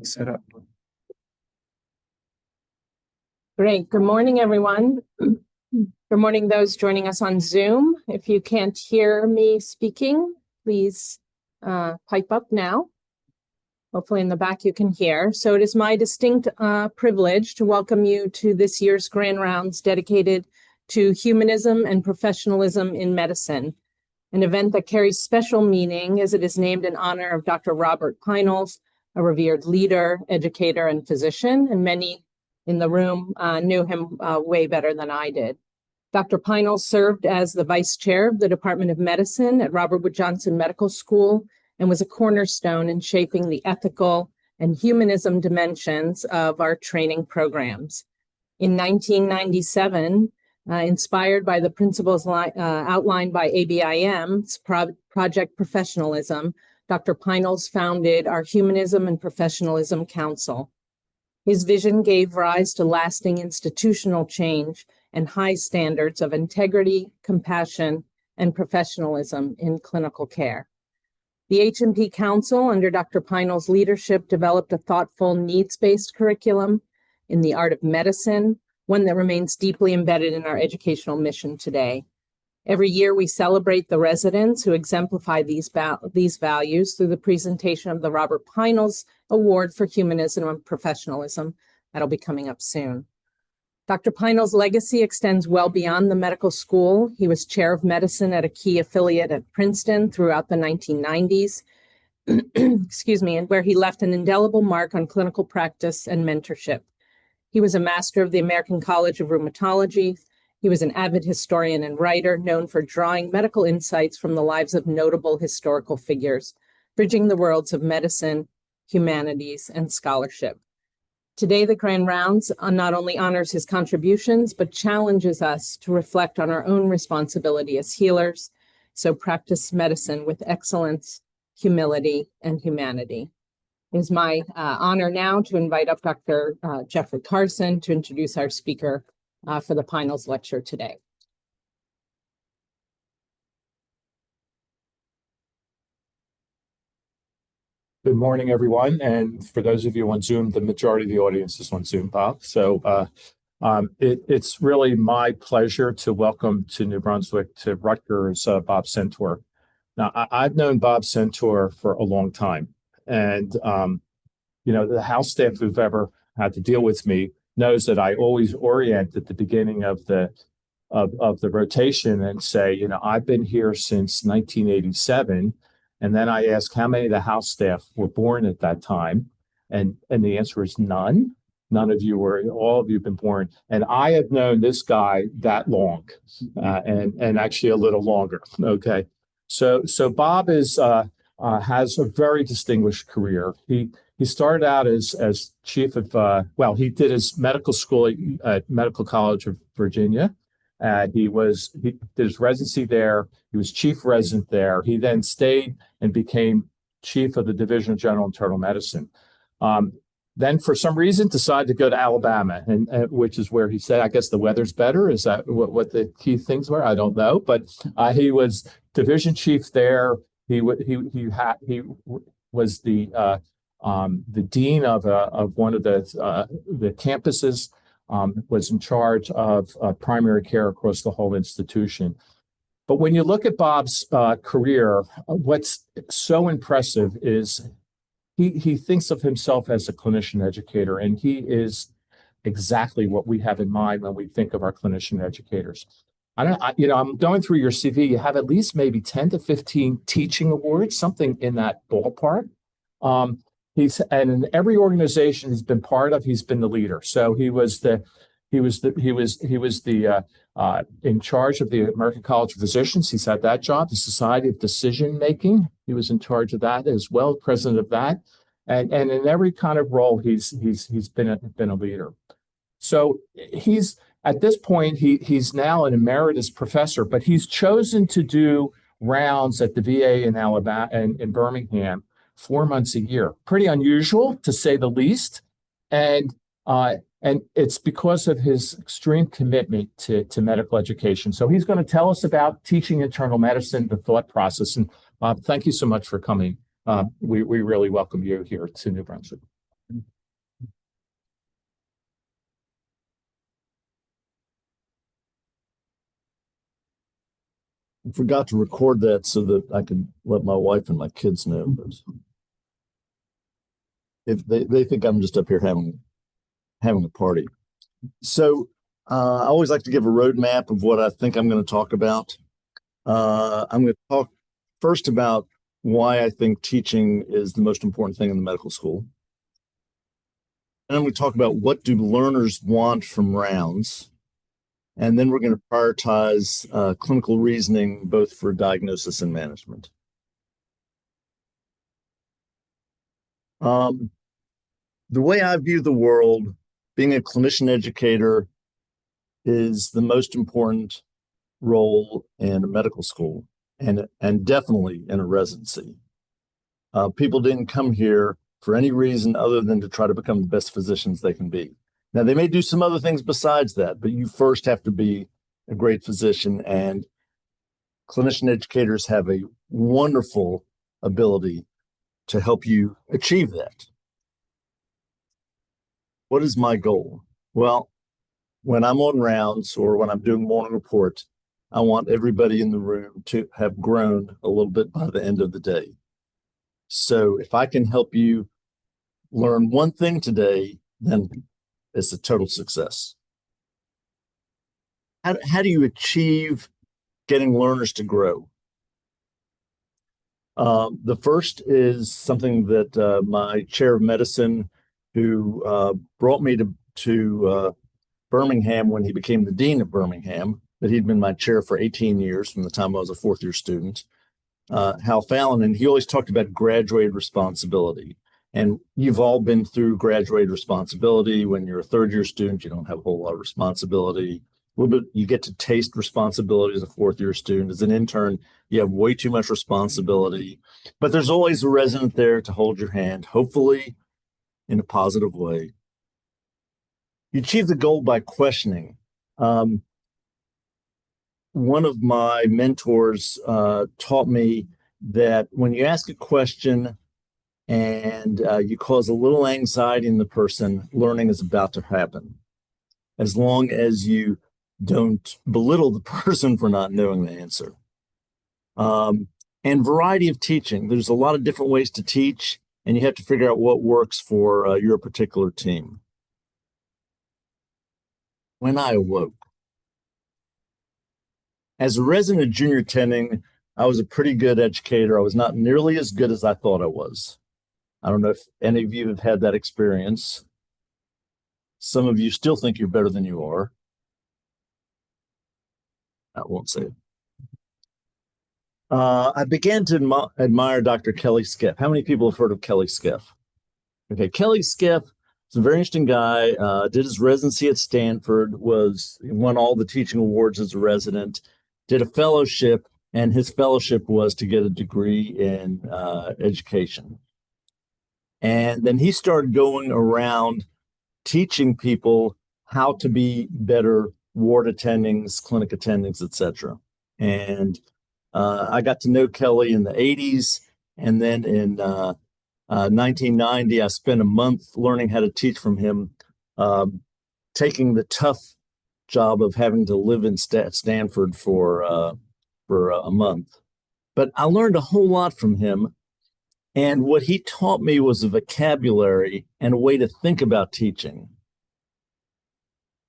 Set up. Great. Good morning, everyone. Good morning, those joining us on Zoom. If you can't hear me speaking, please pipe up now. Hopefully in the back you can hear. So it is my distinct privilege to welcome you to this year's Grand Rounds dedicated to humanism and professionalism in medicine, an event that carries special meaning as it is named in honor of Dr. Robert Peinels, a revered leader, educator, and physician, and many in the room knew him way better than I did. Dr. Peinels served as the vice chair of the Department of Medicine at Robert Wood Johnson Medical School and was a cornerstone in shaping the ethical and humanism dimensions of our training programs. In 1997, inspired by the principles outlined by ABIM's Project Professionalism, Dr. Peinels founded our Humanism and Professionalism Council. His vision gave rise to lasting institutional change and high standards of integrity, compassion, and professionalism in clinical care. The H&P Council, under Dr. Peinels' leadership, developed a thoughtful, needs-based curriculum in the art of medicine, one that remains deeply embedded in our educational mission today. Every year, we celebrate the residents who exemplify these values through the presentation of the Robert Peinels Award for Humanism and Professionalism. That'll be coming up soon. Dr. Peinels' legacy extends well beyond the medical school. He was chair of medicine at a key affiliate at Princeton throughout the 1990s, and where he left an indelible mark on clinical practice and mentorship. He was a master of the American College of Rheumatology. He was an avid historian and writer known for drawing medical insights from the lives of notable historical figures, bridging the worlds of medicine, humanities, and scholarship. Today, the Grand Rounds not only honors his contributions, but challenges us to reflect on our own responsibility as healers, so practice medicine with excellence, humility, and humanity. It is my honor now to invite up Dr. Jeffrey Carson to introduce our speaker for the Peinels lecture today. Good morning, everyone. And for those of you on Zoom, the majority of the audience is on Zoom, Bob. So it's really my pleasure to welcome to New Brunswick, to Rutgers, Bob Centor. Now, I've known Bob Centor for a long time. And, the house staff who've ever had to deal with me knows that I always orient at the beginning of the rotation and say, I've been here since 1987. And then I ask how many of the house staff were born at that time. And the answer is none. None of you were, all of you have been born. And I have known this guy that long, and actually a little longer. Okay. So Bob has a very distinguished career. He started out as chief of, he did his medical school at Medical College of Virginia. He did his residency there. He was chief resident there. He then stayed and became chief of the Division of General Internal Medicine. Then, for some reason, decided to go to Alabama, and which is where he said, I guess the weather's better. Is that what the key things were? I don't know. But he was division chief there. He was the dean of one of the campuses. Was in charge of primary care across the whole institution. But when you look at Bob's career, what's so impressive is he thinks of himself as a clinician educator, and he is exactly what we have in mind when we think of our clinician educators. I'm going through your CV. You have at least maybe 10 to 15 teaching awards, something in that ballpark. And in every organization he's been part of, he's been the leader. So he was in charge of the American College of Physicians. He's had that job. The Society of Decision Making. He was in charge of that as well, president of that. And in every kind of role, he's been a leader. So he's at this point he's now an emeritus professor, but he's chosen to do rounds at the VA in Alabama and in Birmingham 4 months a year. Pretty unusual, to say the least. And it's because of his extreme commitment to medical education. So he's going to tell us about teaching internal medicine, the thought process. And Bob, thank you so much for coming. We really welcome you here to New Brunswick. I forgot to record that so that I could let my wife and my kids know. But if they think I'm just up here having a party. So I always like to give a roadmap of what I think I'm going to talk about. I'm going to talk first about why I think teaching is the most important thing in the medical school. And I'm going to talk about what do learners want from rounds. And then we're going to prioritize clinical reasoning, both for diagnosis and management. The way I view the world, being a clinician educator is the most important role in a medical school and definitely in a residency. People didn't come here for any reason other than to try to become the best physicians they can be. Now, they may do some other things besides that, but you first have to be a great physician, and clinician educators have a wonderful ability to help you achieve that. What is my goal? Well, when I'm on rounds or when I'm doing morning report, I want everybody in the room to have grown a little bit by the end of the day. So if I can help you learn one thing today, then it's a total success. How do you achieve getting learners to grow? The first is something that my chair of medicine, who brought me to Birmingham when he became the dean of Birmingham, but he'd been my chair for 18 years from the time I was a fourth-year student, Hal Fallon, and he always talked about graduated responsibility. And you've all been through graduated responsibility. When you're a third-year student, you don't have a whole lot of responsibility. A little bit, you get to taste responsibility as a fourth-year student. As an intern, you have way too much responsibility. But there's always a resident there to hold your hand, hopefully in a positive way. You achieve the goal by questioning. One of my mentors taught me that when you ask a question and you cause a little anxiety in the person, learning is about to happen. As long as you don't belittle the person for not knowing the answer. And variety of teaching. There's a lot of different ways to teach, and you have to figure out what works for your particular team. When I awoke, as a resident of junior tending, I was a pretty good educator. I was not nearly as good as I thought I was. I don't know if any of you have had that experience. Some of you still think you're better than you are. I won't say it. I began to admire Dr. Kelly Skeff. How many people have heard of Kelly Skeff? Okay, Kelly Skeff is a very interesting guy. Did his residency at Stanford, won all the teaching awards as a resident, did a fellowship, and his fellowship was to get a degree in education. And then he started going around teaching people how to be better ward attendings, clinic attendings, etc. And I got to know Kelly in the 80s. And then in 1990, I spent a month learning how to teach from him, taking the tough job of having to live in Stanford for a month. But I learned a whole lot from him. And what he taught me was a vocabulary and a way to think about teaching.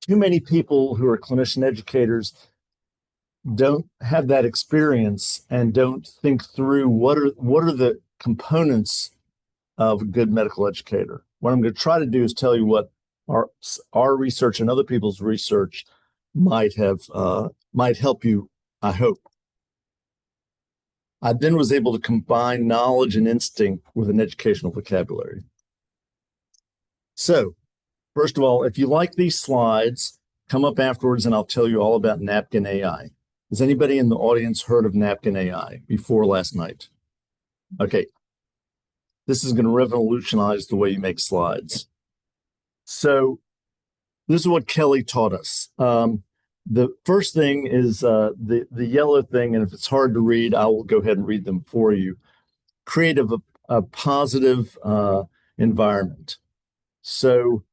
Too many people who are clinician educators don't have that experience and don't think through what are the components of a good medical educator. What I'm going to try to do is tell you what our research and other people's research might help you, I hope. I then was able to combine knowledge and instinct with an educational vocabulary. So, first of all, if you like these slides, come up afterwards and I'll tell you all about Napkin AI. Has anybody in the audience heard of Napkin AI before last night? Okay. This is going to revolutionize the way you make slides. So, this is what Kelly taught us. The first thing is the yellow thing, and if it's hard to read, I will go ahead and read them for you. Create a positive environment. So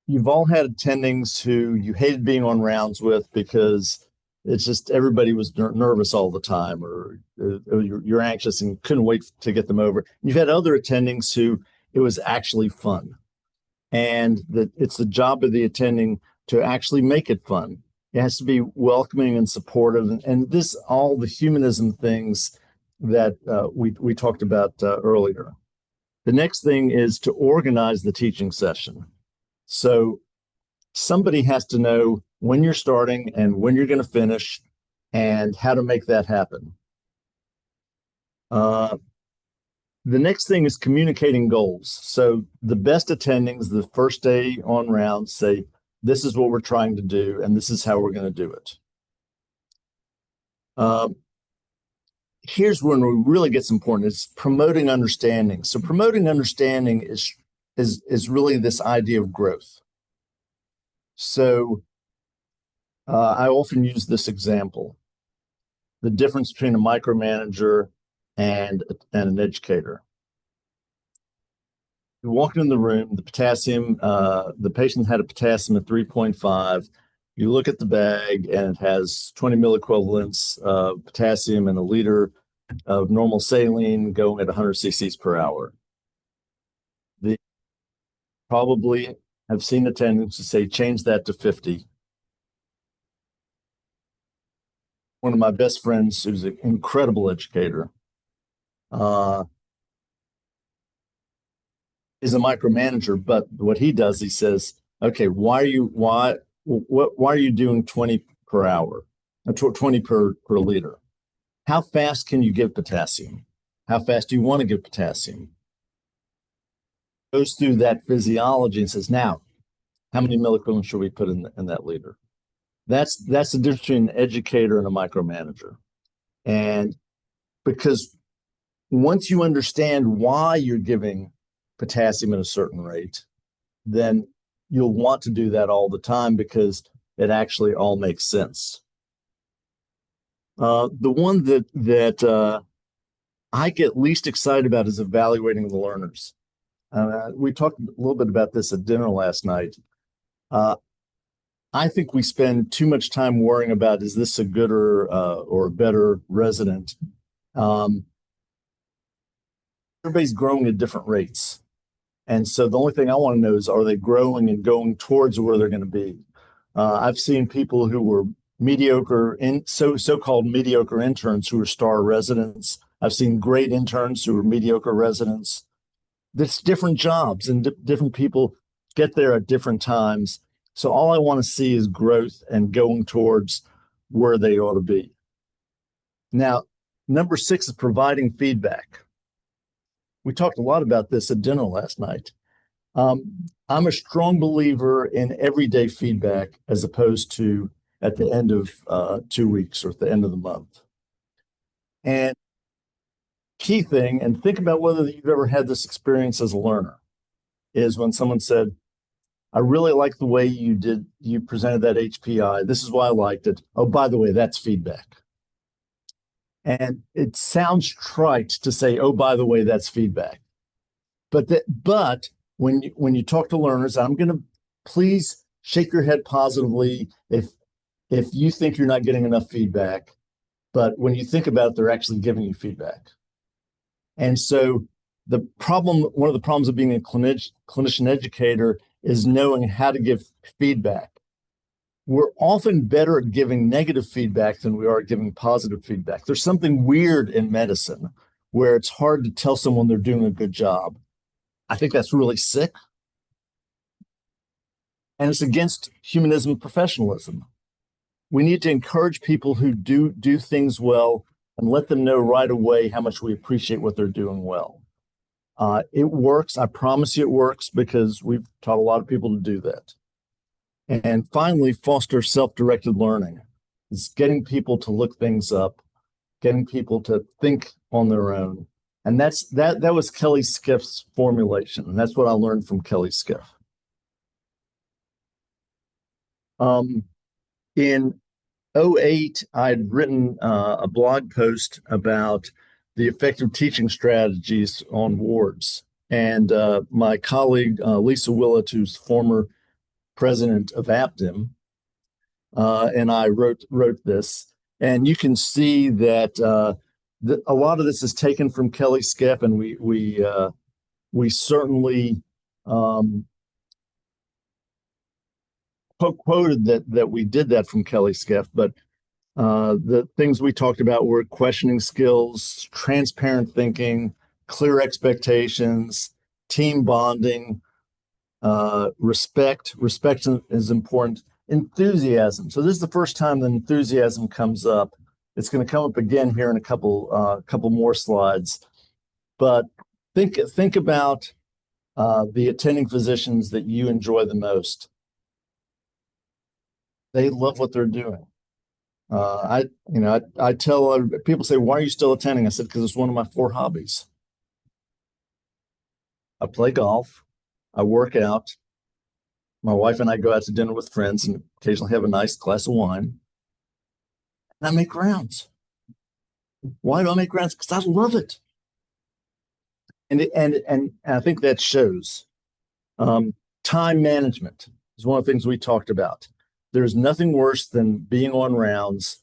you've all had attendings who you hated being on rounds with because It's just everybody was nervous all the time, or you're anxious and couldn't wait to get them over. You've had other attendings who it was actually fun, and that it's the job of the attending to actually make it fun. It has to be welcoming and supportive, and this all the humanism things that we talked about earlier. The next thing is to organize the teaching session. So somebody has to know when you're starting and when you're going to finish and how to make that happen. The next thing is communicating goals. So the best attendings the first day on round say, this is what we're trying to do, and this is how we're going to do it. Here's when it really gets important. It's promoting understanding. So promoting understanding is really this idea of growth. So I often use this example, the difference between a micromanager and an educator. You walk in the room, the potassium, the patient had a potassium of 3.5. You look at the bag and it has 20 milliequivalents of potassium and a liter of normal saline going at 100 cc's per hour. They probably have seen attendants to say, change that to 50. One of my best friends, who's an incredible educator, is a micromanager, but what he does, he says, okay, why are you doing 20 per hour, 20 per liter? How fast can you give potassium? How fast do you want to give potassium? Goes through that physiology and says, now, how many milliequivalents should we put in that liter? That's the difference between an educator and a micromanager. And because once you understand why you're giving potassium at a certain rate, then you'll want to do that all the time because it actually all makes sense. The one that I get least excited about is evaluating the learners. We talked a little bit about this at dinner last night. I think we spend too much time worrying about, is this a good or a better resident? Everybody's growing at different rates. And so the only thing I want to know is, are they growing and going towards where they're going to be? I've seen people who were mediocre, so-called mediocre interns who are star residents. I've seen great interns who are mediocre residents. There's different jobs and different people get there at different times. So all I want to see is growth and going towards where they ought to be. Now, number 6 is providing feedback. We talked a lot about this at dinner last night. I'm a strong believer in everyday feedback as opposed to at the end of 2 weeks or at the end of the month. And key thing, and think about whether you've ever had this experience as a learner, is when someone said, I really like the way you presented that HPI. This is why I liked it. Oh, by the way, that's feedback. And it sounds trite to say, oh, by the way, that's feedback. But when you talk to learners, I'm going to please shake your head positively if you think you're not getting enough feedback. But when you think about it, they're actually giving you feedback. And so one of the problems of being a clinician educator is knowing how to give feedback. We're often better at giving negative feedback than we are at giving positive feedback. There's something weird in medicine where it's hard to tell someone they're doing a good job. I think that's really sick. And it's against humanism and professionalism. We need to encourage people who do things well and let them know right away how much we appreciate what they're doing well. It works. I promise you it works because we've taught a lot of people to do that. And finally, foster self-directed learning. It's getting people to look things up, getting people to think on their own. And that was Kelly Skiff's formulation. And that's what I learned from Kelly Skiff. In 2008, I'd written a blog post about the effective teaching strategies on wards. And my colleague, Lisa Willett, who's former president of APDIM, and I wrote this. And you can see that a lot of this is taken from Kelly Skeff, and we certainly quoted that we did that from Kelly Skeff, but the things we talked about were questioning skills, transparent thinking, clear expectations, team bonding, respect. Respect is important. Enthusiasm. So this is the first time that enthusiasm comes up. It's going to come up again here in a couple more slides. But think about the attending physicians that you enjoy the most. They love what they're doing. I tell people, say, why are you still attending? I said, because it's one of my 4 hobbies. I play golf, I work out, my wife and I go out to dinner with friends and occasionally have a nice glass of wine, and I make rounds. Why do I make rounds? Because I love it. And I think that shows. Time management is one of the things we talked about. There's nothing worse than being on rounds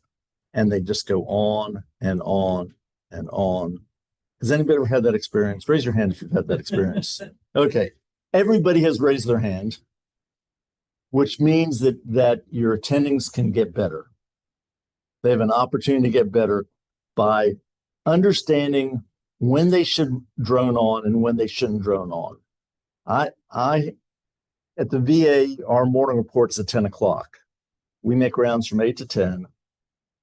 and they just go on and on and on. Has anybody ever had that experience? Raise your hand if you've had that experience. Okay. Everybody has raised their hand, which means that your attendings can get better. They have an opportunity to get better by understanding when they should drone on and when they shouldn't drone on. I at the VA, our morning report's at 10 o'clock. We make rounds from 8 to 10.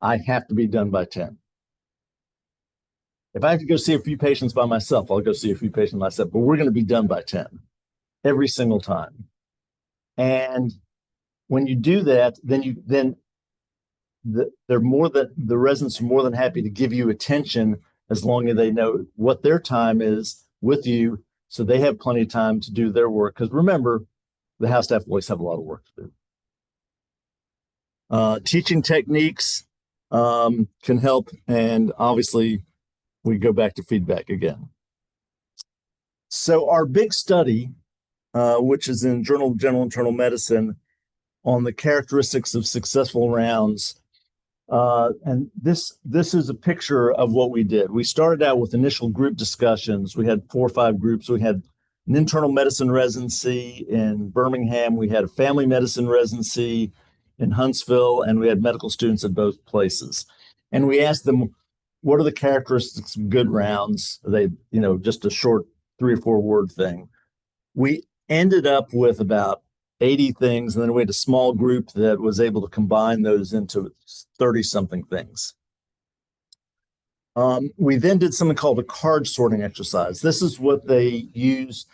I have to be done by 10. If I have to go see a few patients by myself, I'll go see a few patients myself, but we're going to be done by 10 every single time. And when you do that, then the residents are more than happy to give you attention as long as they know what their time is with you, so they have plenty of time to do their work. Because remember, the house staff always have a lot of work to do. Teaching techniques can help, and obviously we go back to feedback again. So our big study, which is in Journal of General Internal Medicine, on the characteristics of successful rounds, and this is a picture of what we did. We started out with initial group discussions. We had 4 or 5 groups. We had an internal medicine residency in Birmingham. We had a family medicine residency in Huntsville, and we had medical students at both places. And we asked them, what are the characteristics of good rounds? They, just a short 3 or 4 word thing. We ended up with about 80 things, and then we had a small group that was able to combine those into 30-something things. We then did something called a card sorting exercise. This is what they use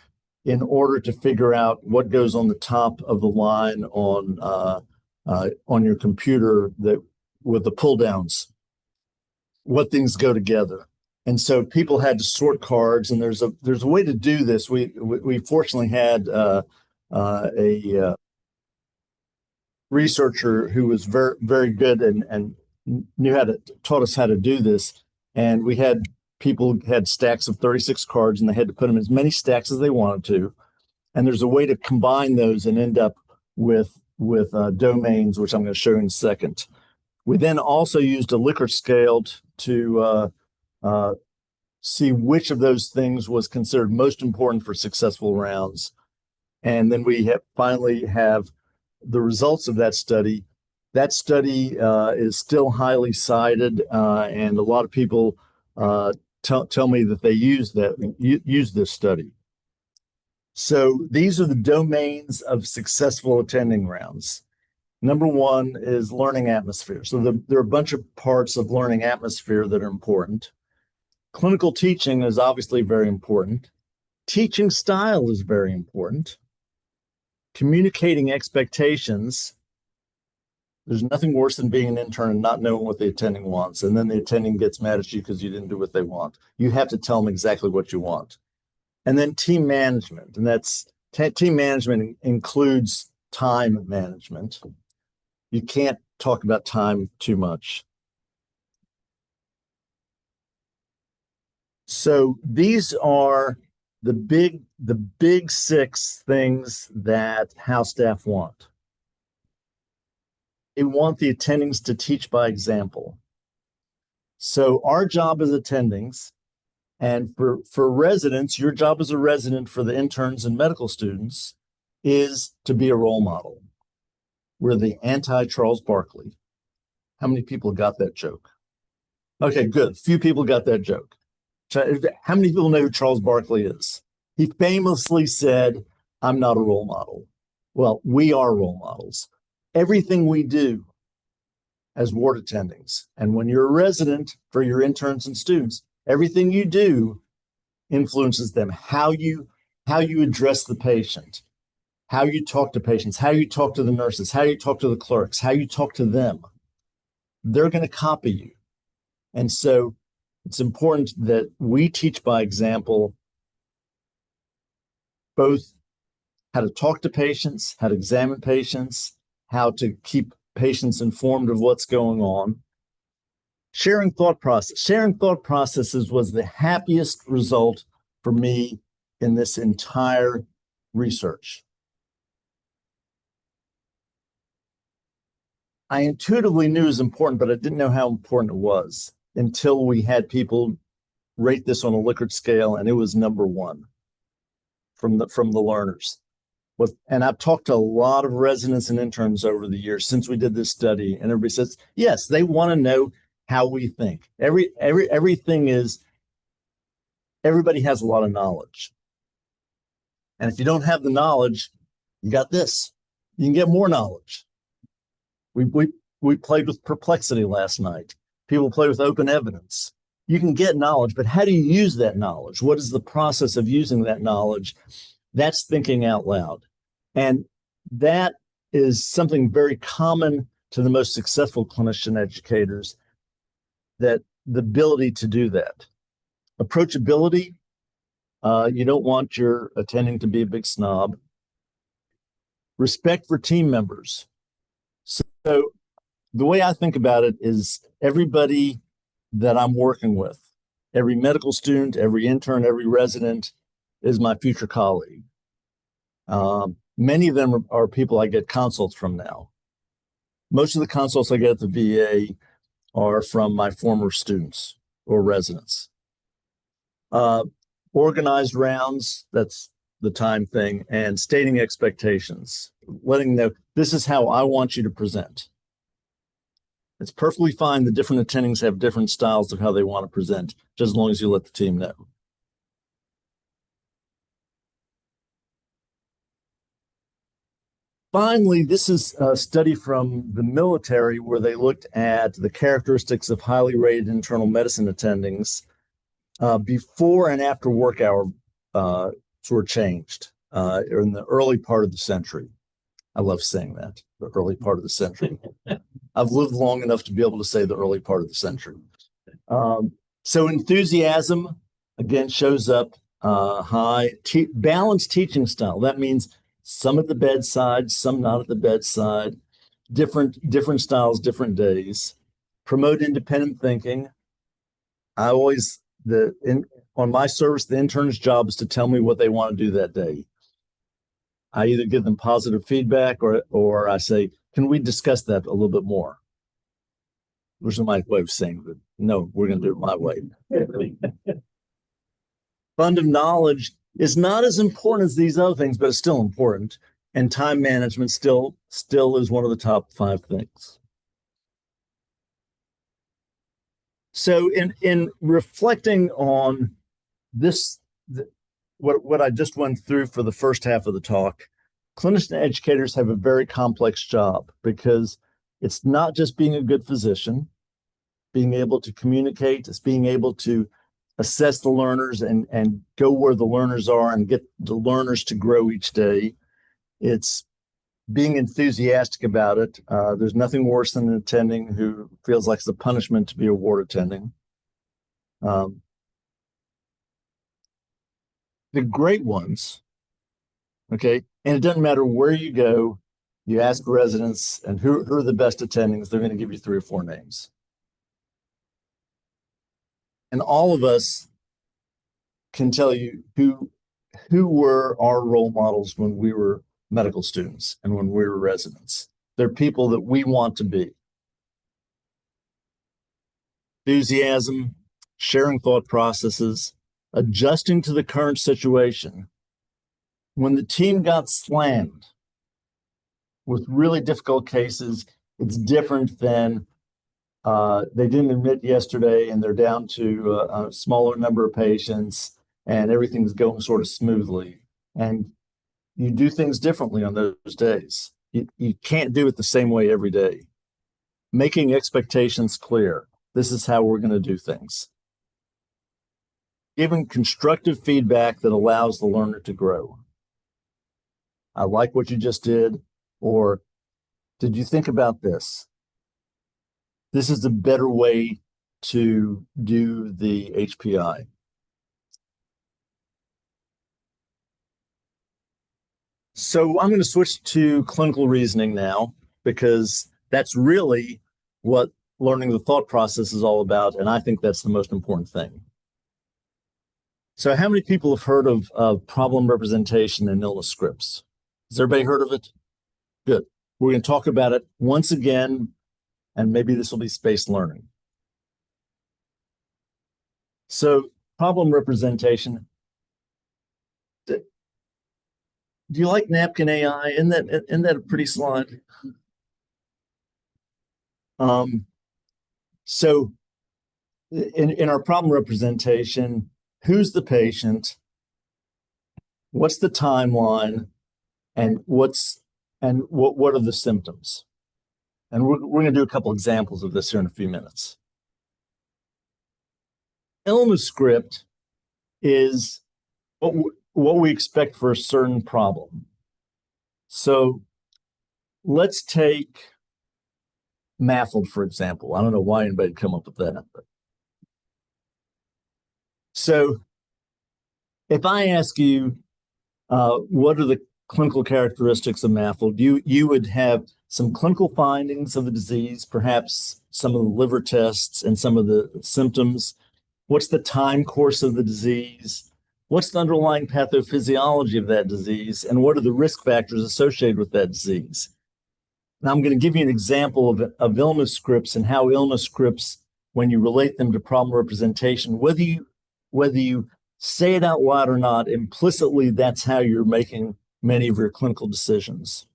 in order to figure out what goes on the top of the line on your computer with the pull downs, what things go together. And so people had to sort cards, and there's a way to do this. We fortunately had a researcher who was very, very good and taught us how to do this. And we had people had stacks of 36 cards, and they had to put them in as many stacks as they wanted to. And there's a way to combine those and end up with domains, which I'm going to show you in a second. We then also used a Likert scale to see which of those things was considered most important for successful rounds. And then we finally have the results of that study. That study is still highly cited, and a lot of people tell me that they use this study. So these are the domains of successful attending rounds. Number 1 is learning atmosphere. So there are a bunch of parts of learning atmosphere that are important. Clinical teaching is obviously very important. Teaching style is very important. Communicating expectations. There's nothing worse than being an intern and not knowing what the attending wants, and then the attending gets mad at you because you didn't do what they want. You have to tell them exactly what you want. And then team management, and team management includes time management. You can't talk about time too much. So these are the big 6 things that house staff want. they want the attendings to teach by example. So our job as attendings, and for residents, your job as a resident for the interns and medical students is to be a role model. We're the anti-Charles Barkley. How many people got that joke? Okay, good. Few people got that joke. How many people know who Charles Barkley is? He famously said, "I'm not a role model." Well, we are role models. Everything we do as ward attendings, and when you're a resident for your interns and students, everything you do influences them. How you address the patient, how you talk to patients, how you talk to the nurses, how you talk to the clerks, how you talk to them. They're going to copy you. And so it's important that we teach by example, both how to talk to patients, how to examine patients, how to keep patients informed of what's going on. Sharing thought processes was the happiest result for me in this entire research. I intuitively knew it was important, but I didn't know how important it was until we had people rate this on a Likert scale, and it was number one from the learners. And I've talked to a lot of residents and interns over the years since we did this study, and everybody says, yes, they want to know how we think. Everything is, everybody has a lot of knowledge. And if you don't have the knowledge, you got this. You can get more knowledge. We played with perplexity last night. People play with open evidence. You can get knowledge, but how do you use that knowledge? What is the process of using that knowledge? That's thinking out loud. And that is something very common to the most successful clinician educators, that the ability to do that. Approachability, you don't want your attending to be a big snob. Respect for team members. So the way I think about it is everybody that I'm working with, every medical student, every intern, every resident is my future colleague. Many of them are people I get consults from now. Most of the consults I get at the VA are from my former students or residents. Organized rounds, that's the time thing, and stating expectations, letting them know, this is how I want you to present. It's perfectly fine that different attendings have different styles of how they want to present, just as long as you let the team know. Finally, this is a study from the military where they looked at the characteristics of highly rated internal medicine attendings before and after work hours were changed in the early part of the century. I love saying that, the early part of the century. I've lived long enough to be able to say the early part of the century. So enthusiasm, again, shows up high. Balanced teaching style. That means some at the bedside, some not at the bedside, different styles, different days. Promote independent thinking. On my service, the intern's job is to tell me what they want to do that day. I either give them positive feedback or I say, can we discuss that a little bit more? Which is my way of saying that, no, we're going to do it my way. Fund of knowledge is not as important as these other things, but it's still important. And time management still is one of the top 5 things. So in reflecting on this, what I just went through for the first half of the talk, clinician educators have a very complex job because it's not just being a good physician, being able to communicate, it's being able to assess the learners and go where the learners are and get the learners to grow each day. It's being enthusiastic about it. There's nothing worse than an attending who feels like it's a punishment to be a ward attending. The great ones, okay, and it doesn't matter where you go, you ask residents and who are the best attendings, they're going to give you 3 or 4 names. And all of us can tell you who were our role models when we were medical students and when we were residents. They're people that we want to be. Enthusiasm, sharing thought processes, adjusting to the current situation. When the team got slammed with really difficult cases, it's different than they didn't admit yesterday and they're down to a smaller number of patients and everything's going sort of smoothly. And you do things differently on those days. You can't do it the same way every day. Making expectations clear. This is how we're going to do things. Giving constructive feedback that allows the learner to grow. I like what you just did, or did you think about this? This is a better way to do the HPI. So I'm going to switch to clinical reasoning now, because that's really what learning the thought process is all about, and I think that's the most important thing. So how many people have heard of problem representation in illness scripts? Has everybody heard of it? Good. We're going to talk about it once again, and maybe this will be spaced learning. So problem representation. Do you like Napkin AI? Isn't that a pretty slide? So in our problem representation, who's the patient? What's the timeline? And what are the symptoms? And we're going to do a couple examples of this here in a few minutes. Illness script is what we expect for a certain problem. So let's take MAFLD, for example. I don't know why anybody would come up with that. So if I ask you, what are the clinical characteristics of MAFLD, you would have some clinical findings of the disease, perhaps some of the liver tests and some of the symptoms. What's the time course of the disease? What's the underlying pathophysiology of that disease? And what are the risk factors associated with that disease? Now, I'm going to give you an example of illness scripts and how illness scripts, when you relate them to problem representation, whether you say it out loud or not, implicitly, that's how you're making many of your clinical decisions.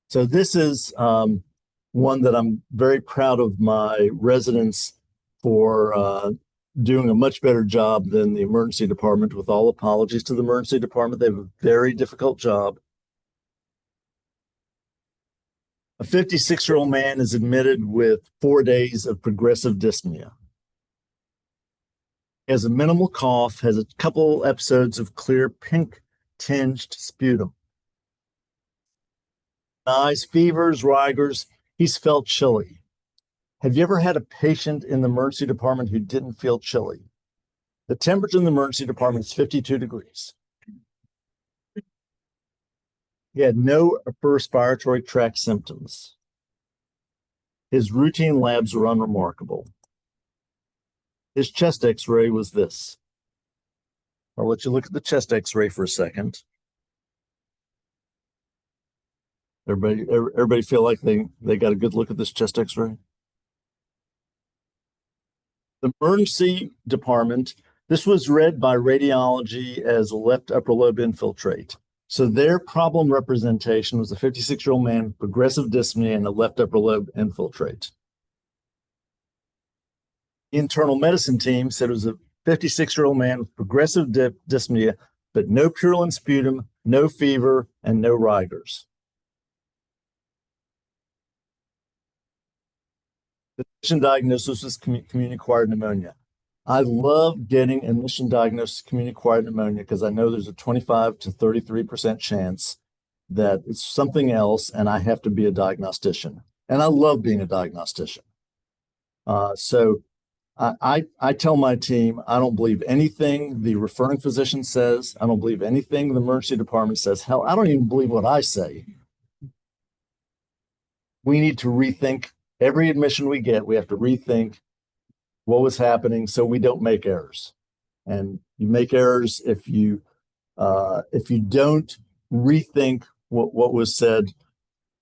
So this is one that I'm very proud of my residents for doing a much better job than the emergency department. With all apologies to the emergency department, they have a very difficult job. A 56-year-old man is admitted with 4 days of progressive dyspnea. He has a minimal cough, has a couple episodes of clear pink-tinged sputum. Eyes, fevers, rigors. He's felt chilly. Have you ever had a patient in the emergency department who didn't feel chilly? The temperature in the emergency department is 52 degrees. He had no upper respiratory tract symptoms. His routine labs were unremarkable. His chest x-ray was this. I'll let you look at the chest x-ray for a second. Everybody feel like they got a good look at this chest x-ray? The emergency department, this was read by radiology as a left upper lobe infiltrate. So their problem representation was a 56-year-old man with progressive dyspnea and a left upper lobe infiltrate. Internal medicine team said it was a 56-year-old man with progressive dyspnea, but no purulent sputum, no fever, and no rigors. The initial diagnosis was community-acquired pneumonia. I love getting initial diagnosis of community-acquired pneumonia because I know there's a 25 to 33% chance that it's something else and I have to be a diagnostician. And I love being a diagnostician. So I tell my team, I don't believe anything the referring physician says. I don't believe anything the emergency department says. Hell, I don't even believe what I say. We need to rethink every admission we get. We have to rethink what was happening so we don't make errors. And you make errors if you don't rethink what was said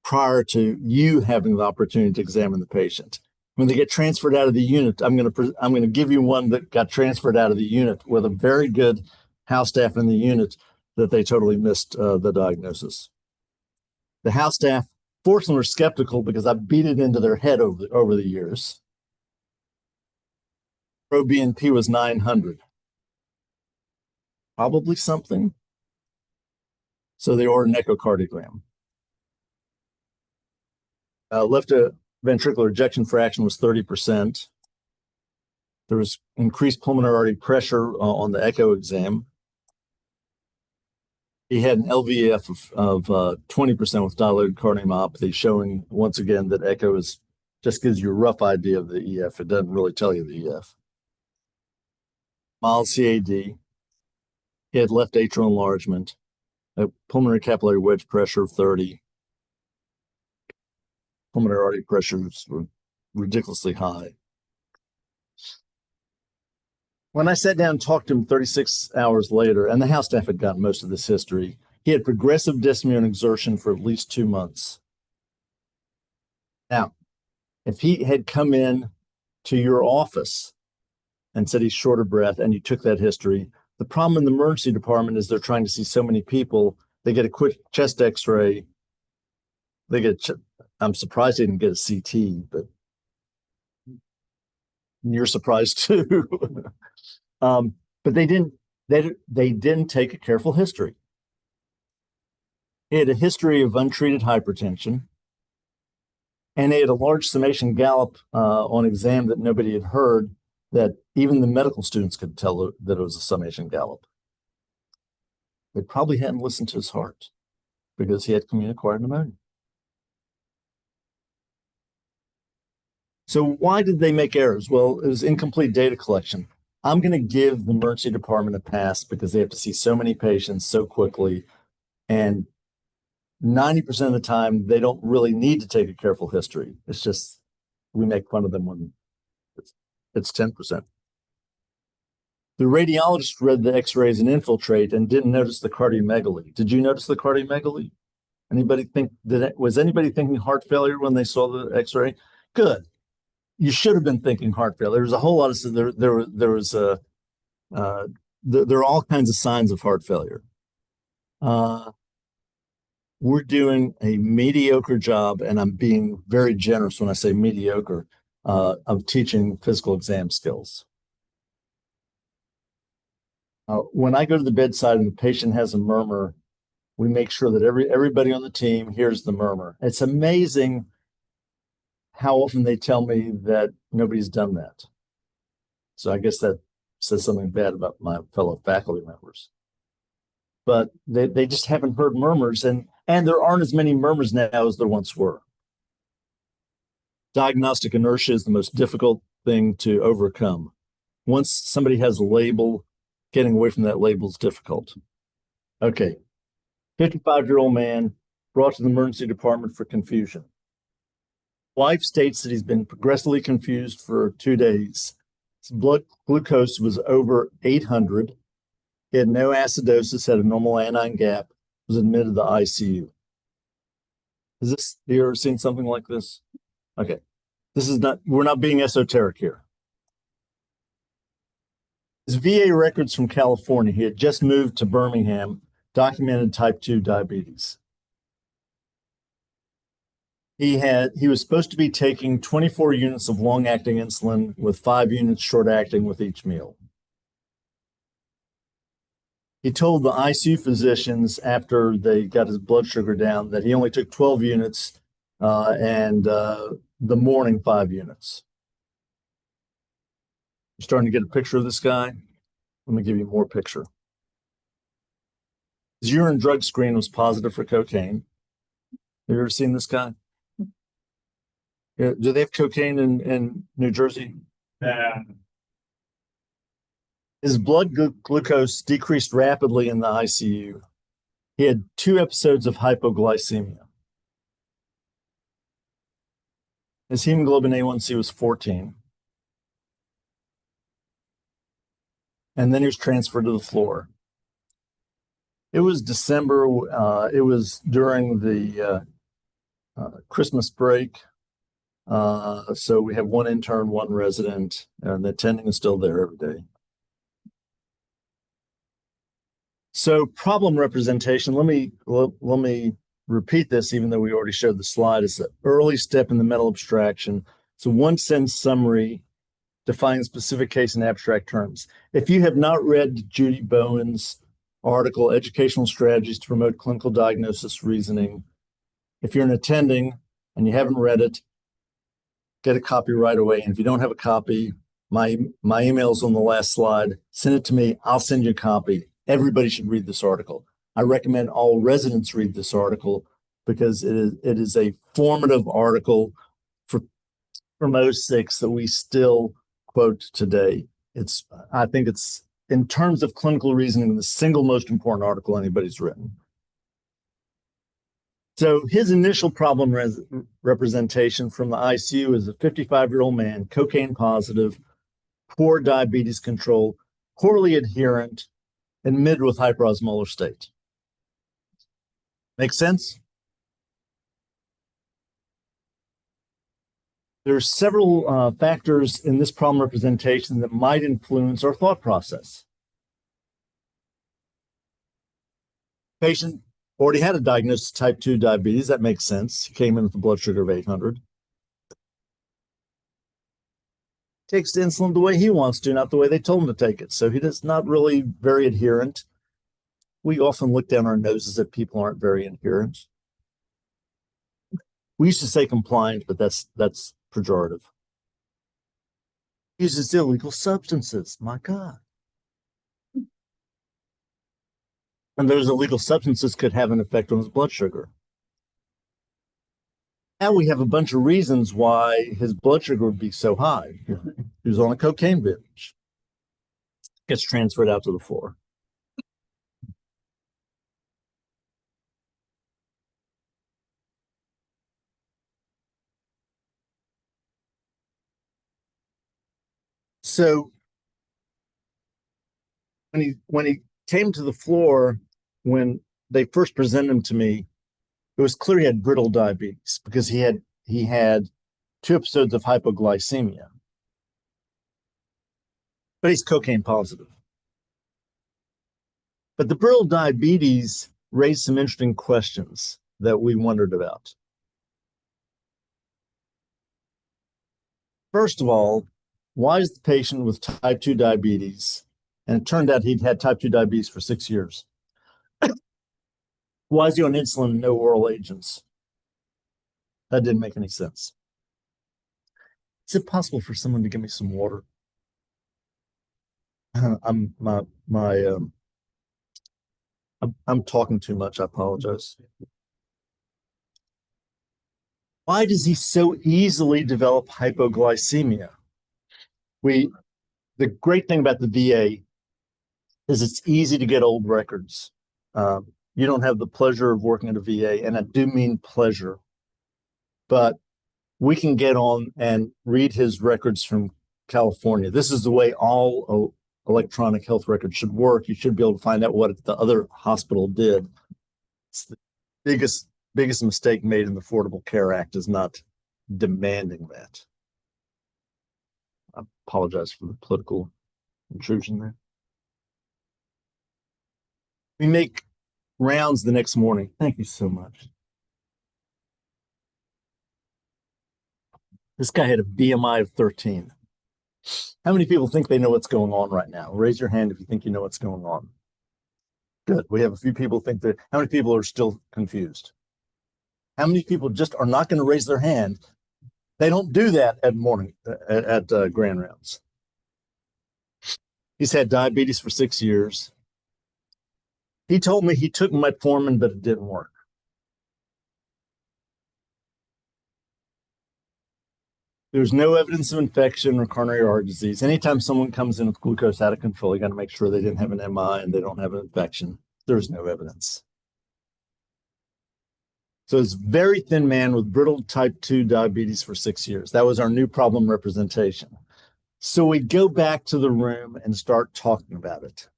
prior to you having the opportunity to examine the patient. When they get transferred out of the unit, I'm going to give you one that got transferred out of the unit with a very good house staff in the unit that they totally missed the diagnosis. The house staff, fortunately, were skeptical because I beat it into their head over the years. Pro-BNP was 900. Probably something. So they ordered an echocardiogram. Left ventricular ejection fraction was 30%. There was increased pulmonary artery pressure on the echo exam. He had an LVEF of 20% with dilated cardiomyopathy, showing once again that echo just gives you a rough idea of the EF. It doesn't really tell you the EF. Mild CAD. He had left atrial enlargement, a pulmonary capillary wedge pressure of 30. Pulmonary artery pressures were ridiculously high. When I sat down and talked to him 36 hours later, and the house staff had gotten most of this history, he had progressive dyspnea and exertion for at least 2 months. Now, if he had come in to your office and said he's short of breath and you took that history, the problem in the emergency department is they're trying to see so many people. They get a quick chest x-ray. I'm surprised they didn't get a CT, but you're surprised too. But they didn't take a careful history. He had a history of untreated hypertension, and they had a large summation gallop on exam that nobody had heard, that even the medical students could tell that it was a summation gallop. They probably hadn't listened to his heart because he had community-acquired pneumonia. So why did they make errors? Well, it was incomplete data collection. I'm going to give the emergency department a pass because they have to see so many patients so quickly. And 90% of the time, they don't really need to take a careful history. It's just, we make fun of them when it's 10%. The radiologist read the x-rays and infiltrate and didn't notice the cardiomegaly. Did you notice the cardiomegaly? Was anybody thinking heart failure when they saw the x-ray? Good. You should have been thinking heart failure. There's a whole lot of there are all kinds of signs of heart failure. We're doing a mediocre job, and I'm being very generous when I say mediocre, of teaching physical exam skills. When I go to the bedside and the patient has a murmur, we make sure that everybody on the team hears the murmur. It's amazing how often they tell me that nobody's done that. So I guess that says something bad about my fellow faculty members. But they just haven't heard murmurs, and there aren't as many murmurs now as there once were. Diagnostic inertia is the most difficult thing to overcome. Once somebody has a label, getting away from that label is difficult. Okay, 55-year-old man brought to the emergency department for confusion. Wife states that he's been progressively confused for 2 days. His blood glucose was over 800. He had no acidosis, had a normal anion gap, was admitted to the ICU. Have you ever seen something like this? Okay. We're not being esoteric here. His VA records from California, he had just moved to Birmingham, documented type 2 diabetes. He was supposed to be taking 24 units of long-acting insulin with 5 units short-acting with each meal. He told the ICU physicians after they got his blood sugar down that he only took 12 units and the morning 5 units. You're starting to get a picture of this guy? Let me give you more picture. His urine drug screen was positive for cocaine. Have you ever seen this guy? Yeah, do they have cocaine in New Jersey? Yeah. His blood glucose decreased rapidly in the ICU. He had 2 episodes of hypoglycemia. His hemoglobin A1C was 14. And then he was transferred to the floor. It was December. It was during the Christmas break. So we have one intern, one resident, and the attending is still there every day. So problem representation, let me repeat this, even though we already showed the slide. It's the early step in the mental abstraction. It's a one-sentence summary defining specific case in abstract terms. If you have not read Judy Bowen's article, Educational Strategies to Promote Clinical Diagnosis Reasoning, if you're an attending and you haven't read it, get a copy right away. And if you don't have a copy, my email's on the last slide. Send it to me. I'll send you a copy. Everybody should read this article. I recommend all residents read this article because it is a formative article for most six that we still quote today. I think it's, in terms of clinical reasoning, the single most important article anybody's written. So his initial problem representation from the ICU is a 55-year-old man, cocaine positive, poor diabetes control, poorly adherent, and mid with hyperosmolar state. Make sense? There are several factors in this problem representation that might influence our thought process. Patient already had a diagnosis of type 2 diabetes. That makes sense. He came in with a blood sugar of 800. Takes the insulin the way he wants to, not the way they told him to take it. So he is not really very adherent. We often look down our noses at people who aren't very adherent. We used to say compliant, but that's pejorative. Uses illegal substances. My God. And those illegal substances could have an effect on his blood sugar. Now we have a bunch of reasons why his blood sugar would be so high. He was on a cocaine binge. Gets transferred out to the floor. So when he came to the floor, when they first presented him to me, it was clear he had brittle diabetes because he had 2 episodes of hypoglycemia. But he's cocaine positive. But the brittle diabetes raised some interesting questions that we wondered about. First of all, why is the patient with type 2 diabetes, and it turned out he'd had type 2 diabetes for 6 years, why is he on insulin and no oral agents? That didn't make any sense. Is it possible for someone to give me some water? I'm talking too much. I apologize. Why does he so easily develop hypoglycemia? The great thing about the VA is it's easy to get old records. You don't have the pleasure of working at a VA, and I do mean pleasure, but we can get on and read his records from California. This is the way all electronic health records should work. You should be able to find out what the other hospital did. It's the biggest mistake made in the Affordable Care Act is not demanding that. I apologize for the political intrusion there. We make rounds the next morning. Thank you so much. This guy had a BMI of 13. How many people think they know what's going on right now? Raise your hand if you think you know what's going on. Good. We have a few people think that. How many people are still confused? How many people just are not going to raise their hand? They don't do that at grand rounds. He's had diabetes for 6 years. He told me he took metformin, but it didn't work. There's no evidence of infection or coronary artery disease. Anytime someone comes in with glucose out of control, you got to make sure they didn't have an MI and they don't have an infection. There's no evidence. So it's a very thin man with brittle type 2 diabetes for 6 years. That was our new problem representation. So we go back to the room and start talking about it.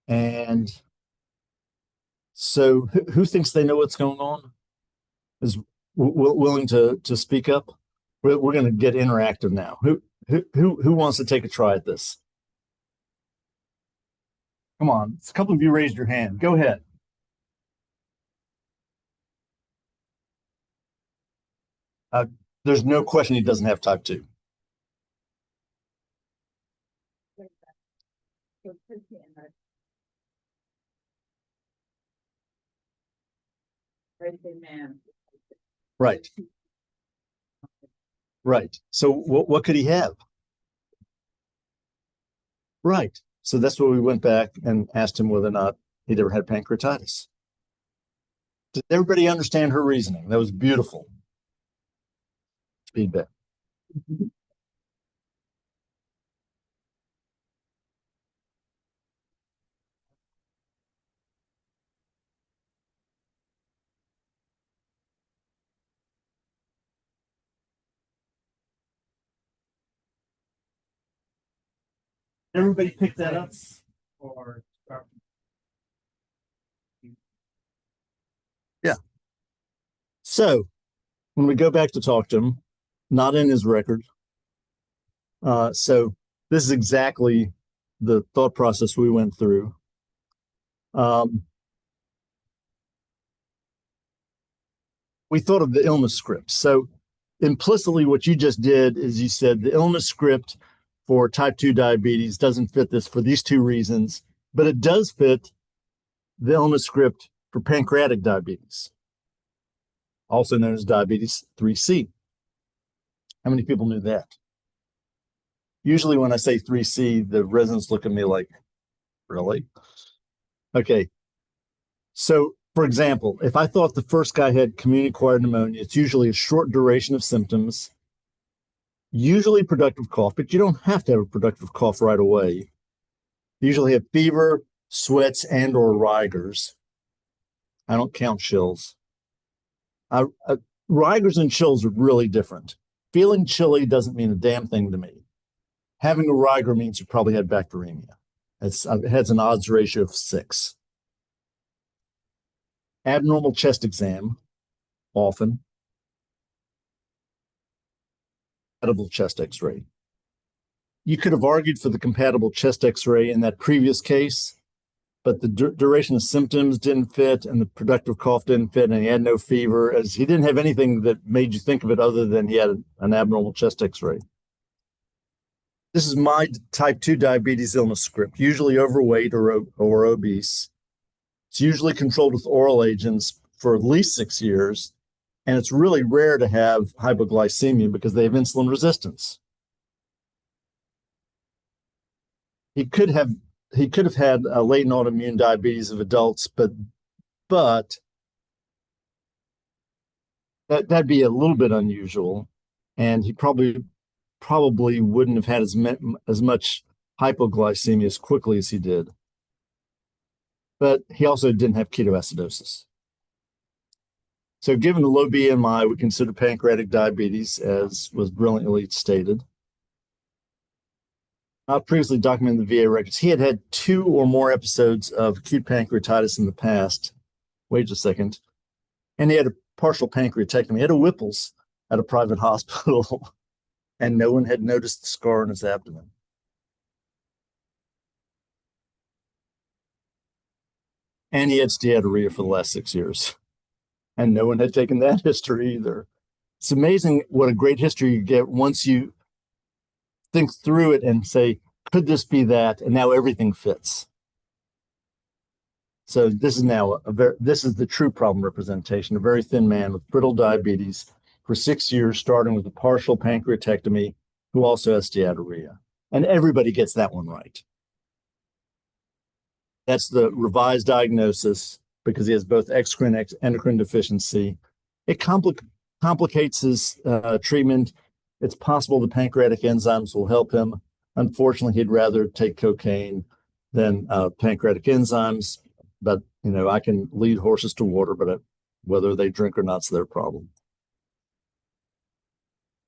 And And so who thinks they know what's going on? Is willing to speak up? We're going to get interactive now. Who wants to take a try at this? Come on, a couple of you raised your hand. Go ahead. There's no question he doesn't have type 2. Right. Right. So what could he have? Right. So that's where we went back and asked him whether or not he'd ever had pancreatitis. Did everybody understand her reasoning? That was beautiful. Feedback. Everybody pick that up? Or yeah. So when we go back to talk to him, not in his record. So this is exactly the thought process we went through. We thought of the illness script. So implicitly, what you just did is you said the illness script for type 2 diabetes doesn't fit this for these two reasons, but it does fit the illness script for pancreatic diabetes, also known as diabetes 3C. How many people knew that? Usually when I say 3C, the residents look at me like, really? Okay. So, for example, if I thought the first guy had community-acquired pneumonia, it's usually a short duration of symptoms, usually productive cough, but you don't have to have a productive cough right away. You usually have fever, sweats, and or rigors. I don't count chills. Rigors and chills are really different. Feeling chilly doesn't mean a damn thing to me. Having a rigor means you probably had bacteremia. It has an odds ratio of 6. Abnormal chest exam, often. Compatible chest x-ray. You could have argued for the compatible chest x-ray in that previous case, but the duration of symptoms didn't fit and the productive cough didn't fit and he had no fever, as he didn't have anything that made you think of it other than he had an abnormal chest x-ray. This is my type 2 diabetes illness script, usually overweight or obese. It's usually controlled with oral agents for at least 6 years, and it's really rare to have hypoglycemia because they have insulin resistance. He could have had a latent autoimmune diabetes of adults, but that'd be a little bit unusual, and he probably wouldn't have had as much hypoglycemia as quickly as he did. But he also didn't have ketoacidosis. So given the low BMI, we consider pancreatic diabetes, as was brilliantly stated. Not previously documented in the VA records. He had 2 or more episodes of acute pancreatitis in the past. Wait a second. And he had a partial pancreatectomy. He had a Whipple's at a private hospital, and no one had noticed the scar on his abdomen. And he had steatorrhea for the last 6 years, and no one had taken that history either. It's amazing what a great history you get once you think through it and say, could this be that? And now everything fits. So this is now this is the true problem representation, a very thin man with brittle diabetes for 6 years, starting with a partial pancreatectomy, who also has steatorrhea. And everybody gets that one right. That's the revised diagnosis because he has both exocrine and endocrine deficiency. It complicates his treatment. It's possible the pancreatic enzymes will help him. Unfortunately, he'd rather take cocaine than pancreatic enzymes. But, I can lead horses to water, but whether they drink or not's their problem.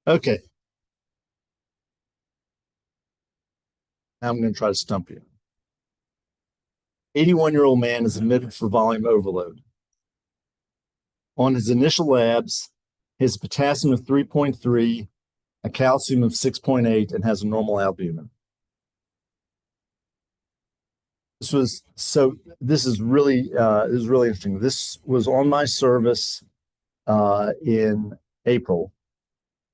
Okay. Now I'm going to try to stump you. 81-year-old man is admitted for volume overload. On his initial labs, his potassium of 3.3, a calcium of 6.8, and has a normal albumin. This is really interesting. This was on my service in April,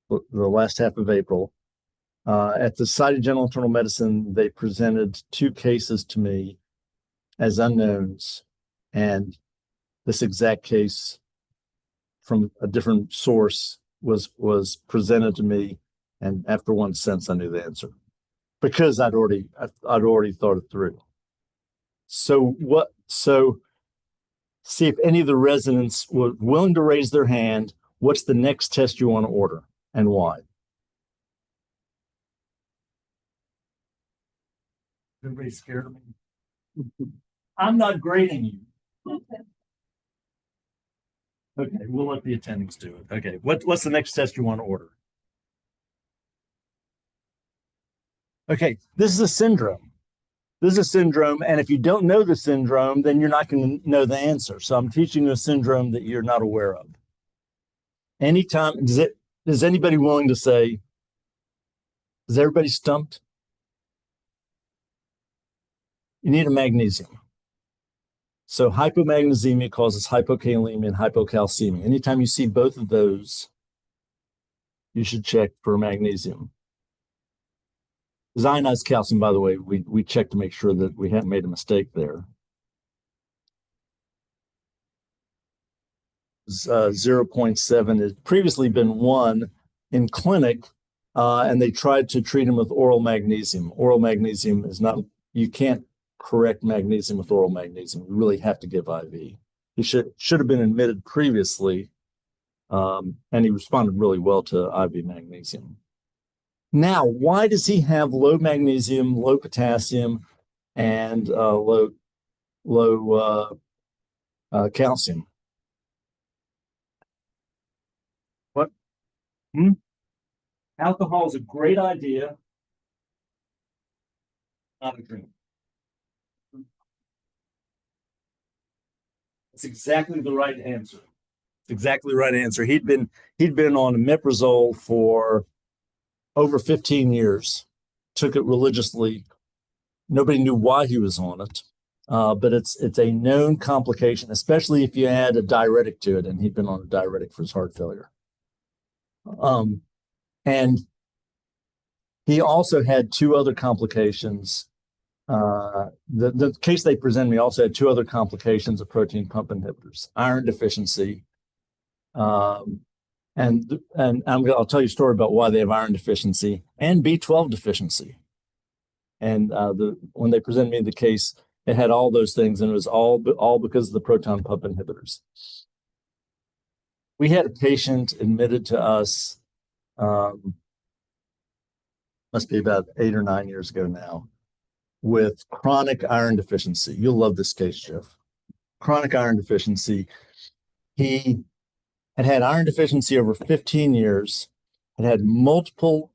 the last half of April. At the Society of General Internal Medicine, they presented 2 cases to me as unknowns, and this exact case from a different source was presented to me, and after 1 sentence, I knew the answer because I'd already thought it through. So see if any of the residents were willing to raise their hand. What's the next test you want to order and why? Everybody scared of me? I'm not grading you. Okay, we'll let the attendings do it. Okay, what's the next test you want to order? Okay, this is a syndrome. This is a syndrome, and if you don't know the syndrome, then you're not going to know the answer. So I'm teaching you a syndrome that you're not aware of. Anytime, is anybody willing to say, is everybody stumped? You need a magnesium. So hypomagnesemia causes hypokalemia and hypocalcemia. Anytime you see both of those, you should check for magnesium. Ionized calcium, by the way, we check to make sure that we haven't made a mistake there. 0.7 had previously been 1 in clinic, and they tried to treat him with oral magnesium. Oral magnesium is not, you can't correct magnesium with oral magnesium. You really have to give IV. He should have been admitted previously, and he responded really well to IV magnesium. Now, why does he have low magnesium, low potassium, and low calcium? What? Alcohol is a great idea, not a drink. That's exactly the right answer. It's exactly the right answer. He'd been on omeprazole for over 15 years, took it religiously. Nobody knew why he was on it, but it's a known complication, especially if you add a diuretic to it, and he'd been on a diuretic for his heart failure. And he also had 2 other complications. The case they presented me also had 2 other complications of protein pump inhibitors: iron deficiency, and I'll tell you a story about why they have iron deficiency, and B12 deficiency. And when they presented me the case, it had all those things, and it was all because of the proton pump inhibitors. We had a patient admitted to us, must be about 8 or 9 years ago now, with chronic iron deficiency. You'll love this case, Jeff. Chronic iron deficiency. He had iron deficiency over 15 years, had multiple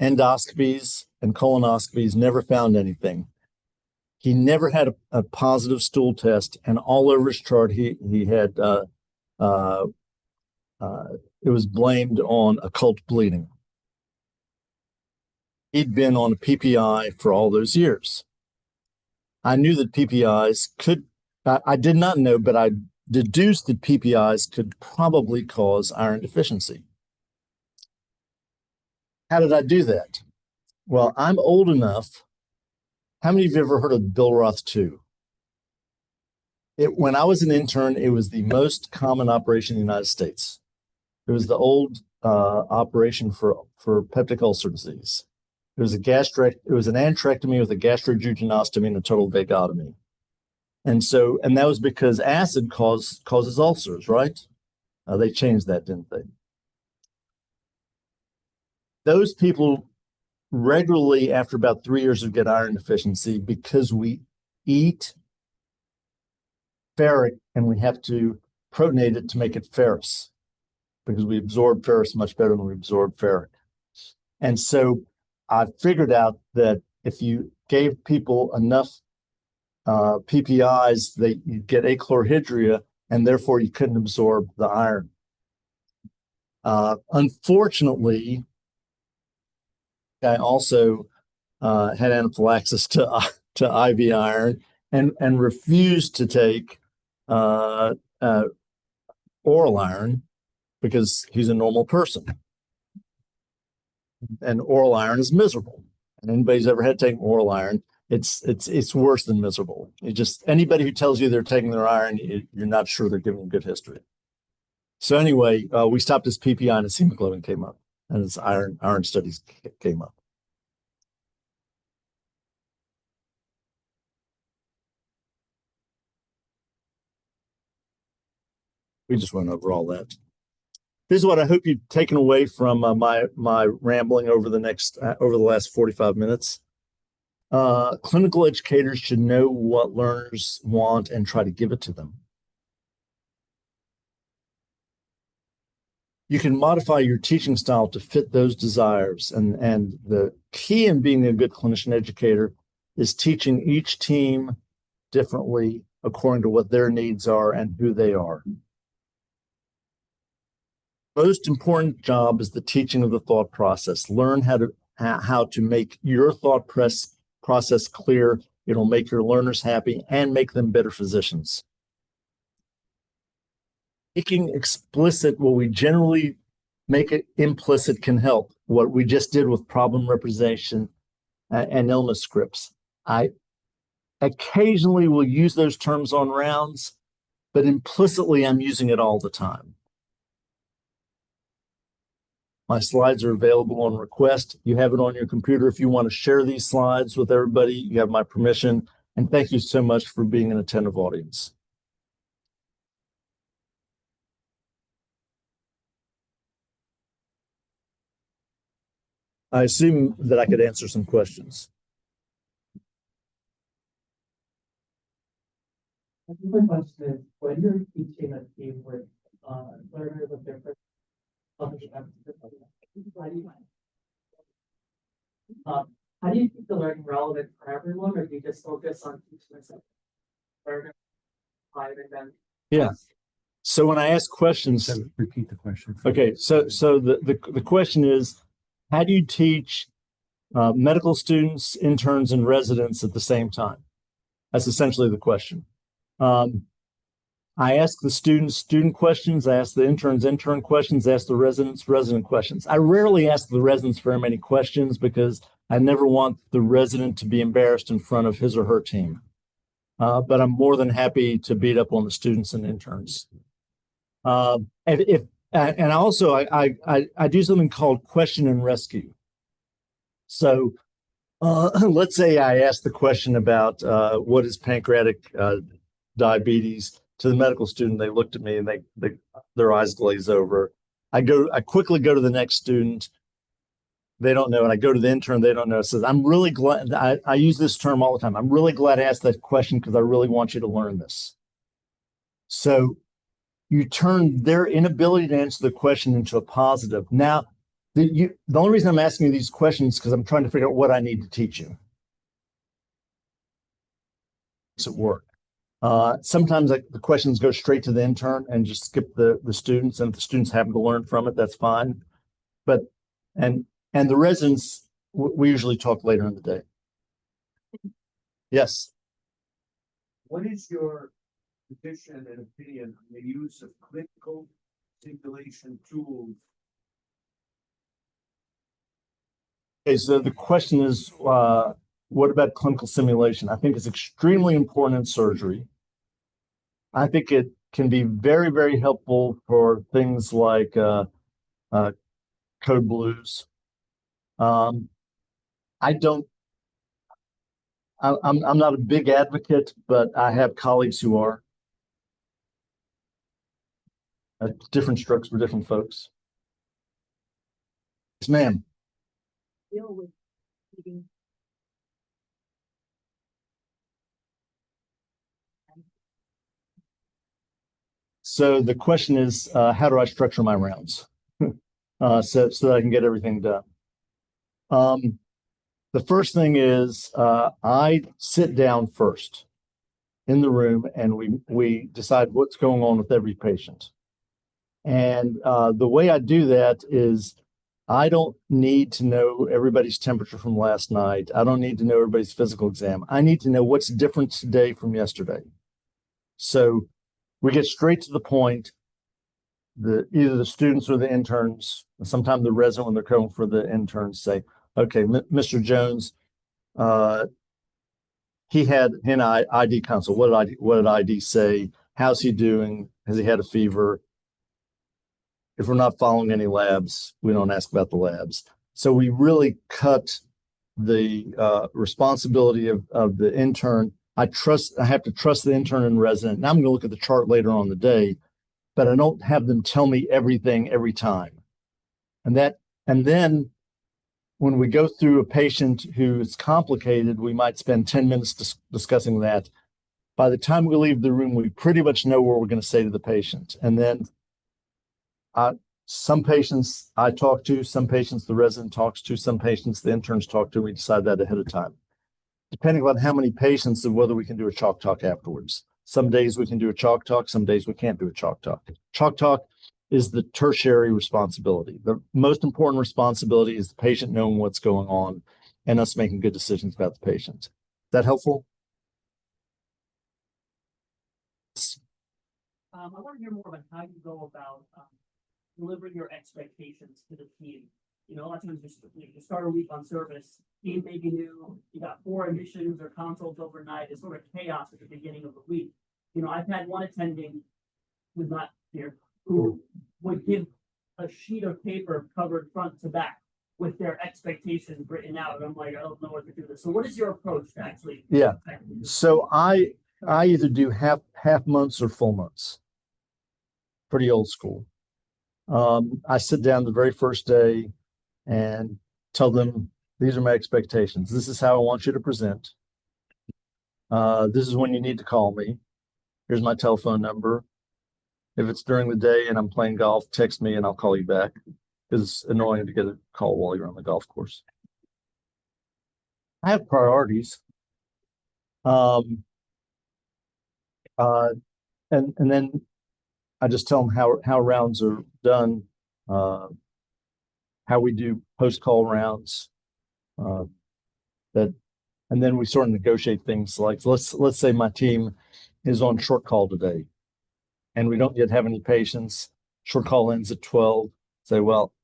endoscopies and colonoscopies, never found anything. He never had a positive stool test, and all over his chart, he had it was blamed on occult bleeding. He'd been on a PPI for all those years. I knew that PPIs could, I did not know, but I deduced that PPIs could probably cause iron deficiency. How did I do that? Well, I'm old enough. How many of you have ever heard of Billroth 2? When I was an intern, it was the most common operation in the United States. It was the old operation for peptic ulcer disease. It was an antrectomy with a gastrojejunectomy and a total vagotomy. And that was because acid causes ulcers, right? They changed that, didn't they? Those people regularly, after about 3 years, would get iron deficiency because we eat ferric and we have to protonate it to make it ferrous, because we absorb ferrous much better than we absorb ferric. And so I figured out that if you gave people enough PPIs, you get achlorhydria, and therefore you couldn't absorb the iron. Unfortunately, I also had anaphylaxis to IV iron and refused to take oral iron because he's a normal person. And oral iron is miserable. And anybody's ever had to take oral iron, it's worse than miserable. Anybody who tells you they're taking their iron, you're not sure they're giving a good history. So anyway, we stopped his PPI and his hemoglobin came up, and his iron studies came up. We just went over all that. This is what I hope you've taken away from my rambling over the last 45 minutes. Clinical educators should know what learners want and try to give it to them. You can modify your teaching style to fit those desires. And the key in being a good clinician educator is teaching each team differently according to what their needs are and who they are. Most important job is the teaching of the thought process. Learn how to make your thought process clear. It'll make your learners happy and make them better physicians. Making explicit what we generally make it implicit can help. What we just did with problem representation and illness scripts. I occasionally will use those terms on rounds, but implicitly I'm using it all the time. My slides are available on request. You have it on your computer. If you want to share these slides with everybody, you have my permission. And thank you so much for being an attentive audience. I assume that I could answer some questions. I think my question is, when you're teaching a team with learners of different how do you keep the learning relevant for everyone, or do you just focus on teaching myself? Yeah. So when I ask questions, Repeat the question. okay. So the question is, how do you teach medical students, interns, and residents at the same time? That's essentially the question. I ask the students student questions, I ask the interns intern questions, I ask the residents resident questions. I rarely ask the residents very many questions because I never want the resident to be embarrassed in front of his or her team. But I'm more than happy to beat up on the students and interns. And also I do something called question and rescue. So let's say I ask the question about what is pancreatic diabetes. To the medical student, they looked at me and their eyes glaze over. I quickly go to the next student. They don't know. And I go to the intern, they don't know. It says, I'm really glad, I use this term all the time. I'm really glad I asked that question because I really want you to learn this. So you turn their inability to answer the question into a positive. Now, the only reason I'm asking you these questions is because I'm trying to figure out what I need to teach you. Does it work? Sometimes the questions go straight to the intern and just skip the students. And if the students happen to learn from it, that's fine. But, and the residents, we usually talk later in the day. Yes. What is your position and opinion on the use of clinical simulation tools? Okay, so the question is, what about clinical simulation? I think it's extremely important in surgery. I think it can be very, very helpful for things like code blues. I'm not a big advocate, but I have colleagues who are. Different strokes for different folks. Yes, ma'am. Deal with eating. So the question is, how do I structure my rounds so that I can get everything done? The first thing is I sit down first. in the room and we decide what's going on with every patient. And the way I do that is I don't need to know everybody's temperature from last night. I don't need to know everybody's physical exam. I need to know what's different today from yesterday. So we get straight to the point. Either the students or the interns, sometimes the resident when they're coming for the interns say, okay, Mr. Jones, he had an ID consult. What did ID say? How's he doing? Has he had a fever? If we're not following any labs, we don't ask about the labs. So we really cut the responsibility of the intern. I have to trust the intern and resident. Now I'm going to look at the chart later on in the day, but I don't have them tell me everything every time. And then when we go through a patient who is complicated, we might spend 10 minutes discussing that. By the time we leave the room, we pretty much know what we're going to say to the patient. And then some patients I talk to, some patients the resident talks to, some patients the interns talk to. We decide that ahead of time, depending on how many patients and whether we can do a chalk talk afterwards. Some days we can do a chalk talk. Some days we can't do a chalk talk. Chalk talk is the tertiary responsibility. The most important responsibility is the patient knowing what's going on and us making good decisions about the patient. Is that helpful? I want to hear more about how you go about delivering your expectations to the team. You know, a lot of times you start a week on service, team maybe new, you got 4 admissions or consults overnight. It's sort of chaos at the beginning of the week. You know, I've had one attending who's not here who would give a sheet of paper covered front to back with their expectations written out. And I'm like, I don't know what to do this. So what is your approach to actually? Yeah. So I either do half months or full months. Pretty old school. I sit down the very first day and tell them, these are my expectations. This is how I want you to present. This is when you need to call me. Here's my telephone number. If it's during the day and I'm playing golf, text me and I'll call you back, because it's annoying to get a call while you're on the golf course. I have priorities. And then I just tell them how rounds are done, how we do post-call rounds, and then we sort of negotiate things like, let's say my team is on short call today and we don't yet have any patients. Short call ends at 12. Say, well,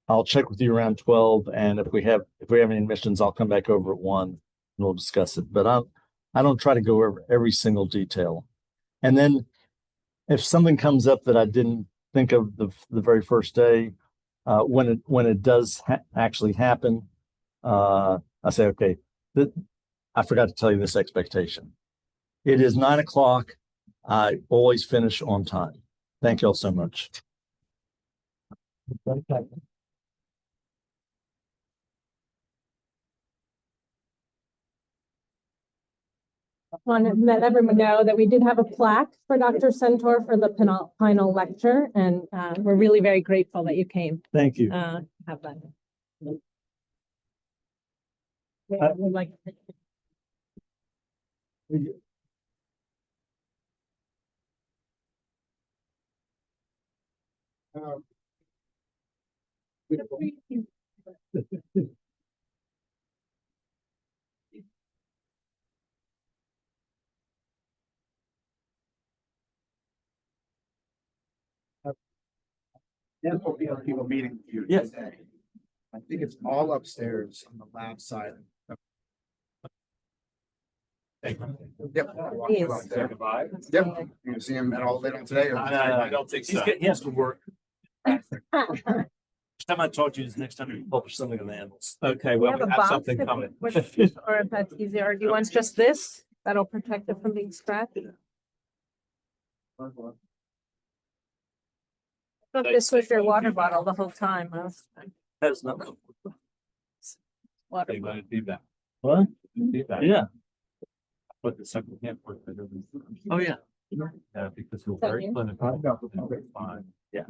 I'll check with you around 12, and if we have any admissions, I'll come back over at 1 and we'll discuss it. But I don't try to go over every single detail. And then if something comes up that I didn't think of the very first day, when it does actually happen, I say, okay, I forgot to tell you this expectation. It is 9 o'clock. I always finish on time. Thank you all so much. Want to let everyone know that we did have a plaque for Dr. Centor for the final lecture, and we're really very grateful that you came. Thank you. Have that. We'd like There will be other people meeting with you. Yes. today. I think it's all upstairs on the lab side. Yep. Yes. Yep. You see him at all later on today? Or? I don't think so. He has to work. Next time I talk to you is next time you publish something in the annals. Okay, We well, have we a have box something if- coming. or if that's easier, or do you want just this? That'll protect it from being scratched. I thought this was your water bottle the whole time. That's not. Water They bottle. might be back. What? Be back. Yeah. But the second half. Oh, yeah. Because we're that very you? clinical. Okay. Fine. Yeah.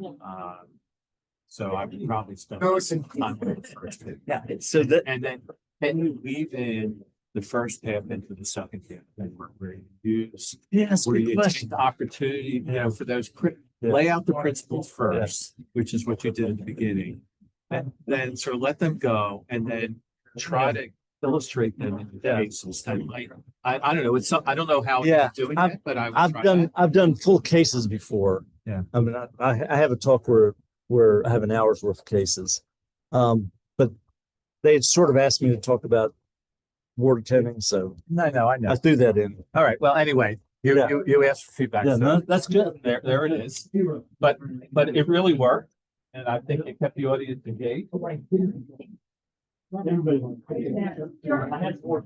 So I would probably spend. No, it's in- time with the first day. Yeah. So that, And then, can you leave in the first half into the second half, and where you use, Yeah, that's a where good you question. take the opportunity, for those, Yeah. lay out the principles first, which is what you did at the beginning. And then sort of let them go and then try to illustrate them in the cases that might, I don't know, I don't know how Yeah, you're doing I've- it, but I would try that. I've done full cases before. Yeah. I mean, I have a talk where I have an hour's worth of cases. But they had sort of asked me to talk about ward attending, so No, I know. I threw that in. All right. Well, anyway, you Yeah. you asked for feedback. Yeah, so no, that's good. there it is. But it really worked, and I think it kept the audience engaged. I had four.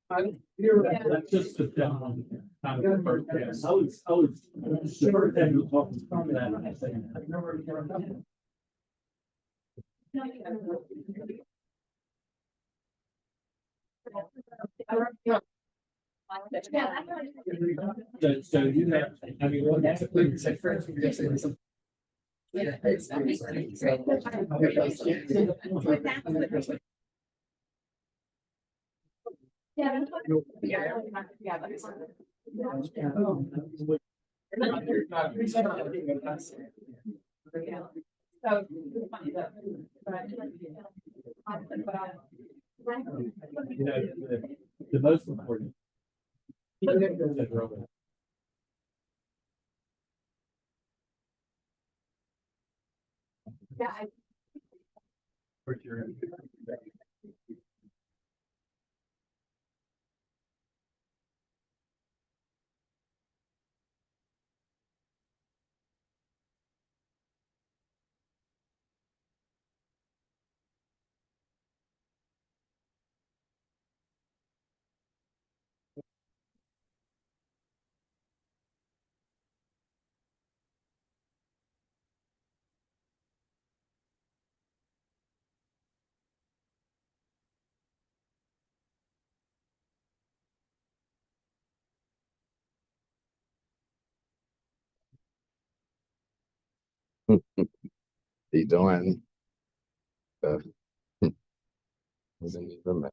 That's just the kind of the first pass. I was sure that you talked about that. I said, I've never. So you have, I mean, what that's a good the most important. You doing? Wasn't even